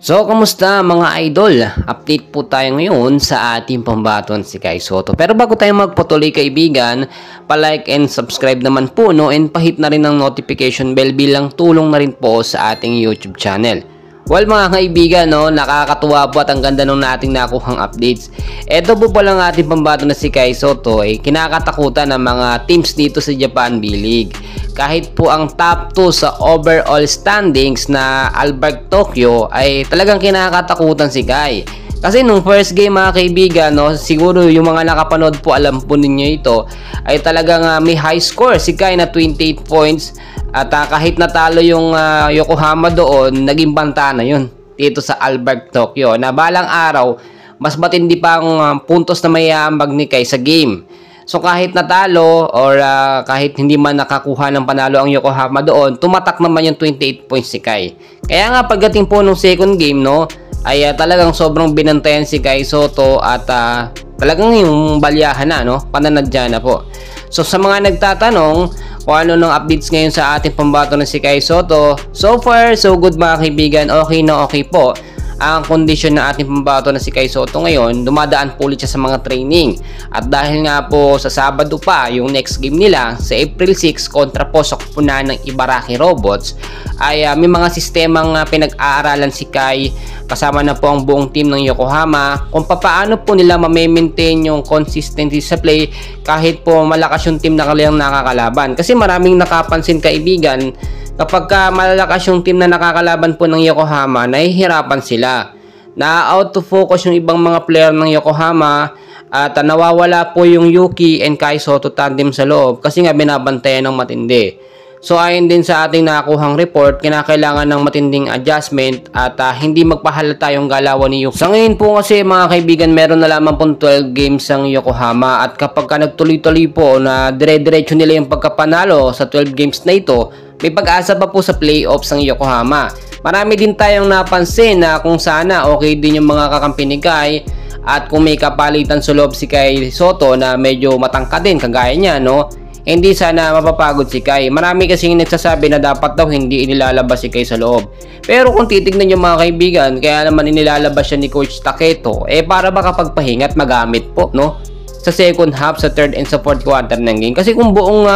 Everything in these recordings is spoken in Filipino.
So, kamusta mga idol? Update po tayo ngayon sa ating pambaton si Kai Sotto. Pero bago tayo magpatuloy kaibigan, pa-like and subscribe naman po no, and pahit na rin ng notification bell bilang tulong na rin po sa ating YouTube channel. Well mga kaibigan, no, nakakatuwa po at ang ganda nung nating nakuhang updates. Ito po pala ang ating pambato na si Kai Sotto ay kinakatakutan ng mga teams dito sa Japan B-League. Kahit po ang top 2 sa overall standings na Albark Tokyo ay talagang kinakatakutan si Kai. Kasi nung first game mga kaibigan, no, siguro yung mga nakapanood po alam po ninyo ito, ay talagang may high score si Kai na 28 points. At kahit natalo yung Yokohama doon, naging banta na yun dito sa Albark Tokyo. Na balang araw, mas matindi pa ang puntos na may ambag ni Kai sa game. So kahit natalo or kahit hindi man nakakuha ng panalo ang Yokohama doon, tumatak naman yung 28 points si Kai. Kaya nga pagdating po nung second game, no, ay talagang sobrang binantayan si Kai Sotto at talagang yung balyahan na, no, pananadya na po. So sa mga nagtatanong kung ano ng updates ngayon sa ating pambato na si Kai Sotto, so far so good mga kaibigan, okay na okay po ang kondisyon ng ating pambato na si Kai Sotto ngayon. Dumadaan po ulit siya sa mga training. At dahil nga po sa Sabado pa yung next game nila sa April 6 kontra po sa kupunan ng Ibaraki Robots, ay may mga sistemang pinag-aaralan si Kai kasama na po ang buong team ng Yokohama kung paano po nila ma-maintain yung consistency sa play kahit po malakas yung team na kanilang nakakalaban. Kasi maraming nakapansin kaibigan, kapag malalakas yung team na nakakalaban po ng Yokohama, nahihirapan sila. Na-out to focus yung ibang mga player ng Yokohama at nawawala po yung Yuki and Kai Sotto tandem sa loob kasi nga binabantayan ng matindi. So ayon din sa ating nakuhang report, kinakailangan ng matinding adjustment at hindi magpahalata yung galawan ni Yuki. Sa ngayon po kasi mga kaibigan, meron na lamang po 12 games ang Yokohama at kapag nagtuloy-tuloy po na dire-diretso nila yung pagkapanalo sa 12 games na ito, may pag-asa pa po sa playoffs ng Yokohama. Marami din tayong napansin na kung sana okay din yung mga kakampi ni Kai at kung may kapalitan sa loob si Kai Sotto na medyo matangkad din kagaya niya, no, hindi sana mapapagod si Kai. Marami kasing nagsasabi na dapat daw hindi inilalabas si Kai sa loob. Pero kung titignan nyo mga kaibigan, kaya naman inilalabas siya ni Coach Taketo, para baka pagpahinga at magamit po, no, sa second half, sa third and sa fourth quarter ng game. Kasi kung buong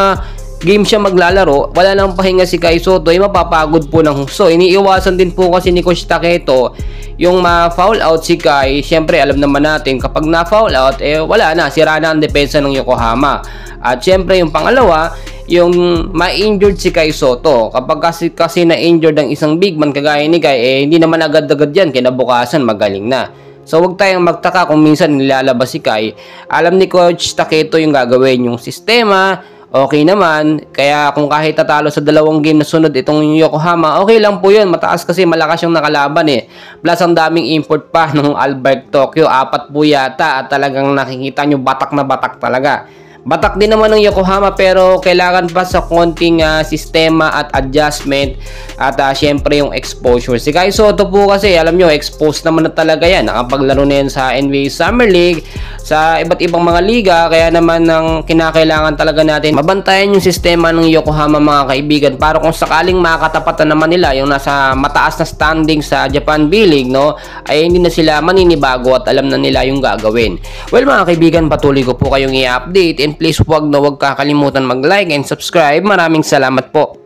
game siya maglalaro, wala nang pahinga si Kai Sotto, mapapagod po ng husto. Iniiwasan din po kasi ni Coach Taketo yung ma-foul out si Kai. Siyempre alam naman natin kapag na-foul out, wala na, sira na ang depensa ng Yokohama. At siyempre yung pangalawa, yung ma-injured si Kai Sotto. Kapag kasi na-injured ang isang big man kagaya ni Kai, hindi naman agad-agad yan, kinabukasan magaling na. So wag tayong magtaka kung minsan nilalabas si Kai. Alam ni Coach Taketo yung gagawin, yung sistema okay naman. Kaya kung kahit tatalo sa dalawang game na sunod itong Yokohama, okay lang po yun. Mataas kasi, malakas yung nakalaban Plus ang daming import pa ng Albark Tokyo, 4 po yata, at talagang nakikita nyo batak na batak talaga. Batak din naman ng Yokohama pero kailangan pa sa konting sistema at adjustment at syempre yung exposure. Si Kai Sotto po kasi alam nyo, exposed naman na talaga yan. Nakapaglaro na yan sa NBA Summer League, sa iba't ibang mga liga, kaya naman ang kinakailangan talaga natin mabantayan yung sistema ng Yokohama mga kaibigan para kung sakaling makakatapatan naman nila yung nasa mataas na standing sa Japan B-League, no, ay hindi na sila maninibago at alam na nila yung gagawin. Well mga kaibigan, patuloy ko po kayong i-update and please huwag kakalimutan mag-like and subscribe. Maraming salamat po.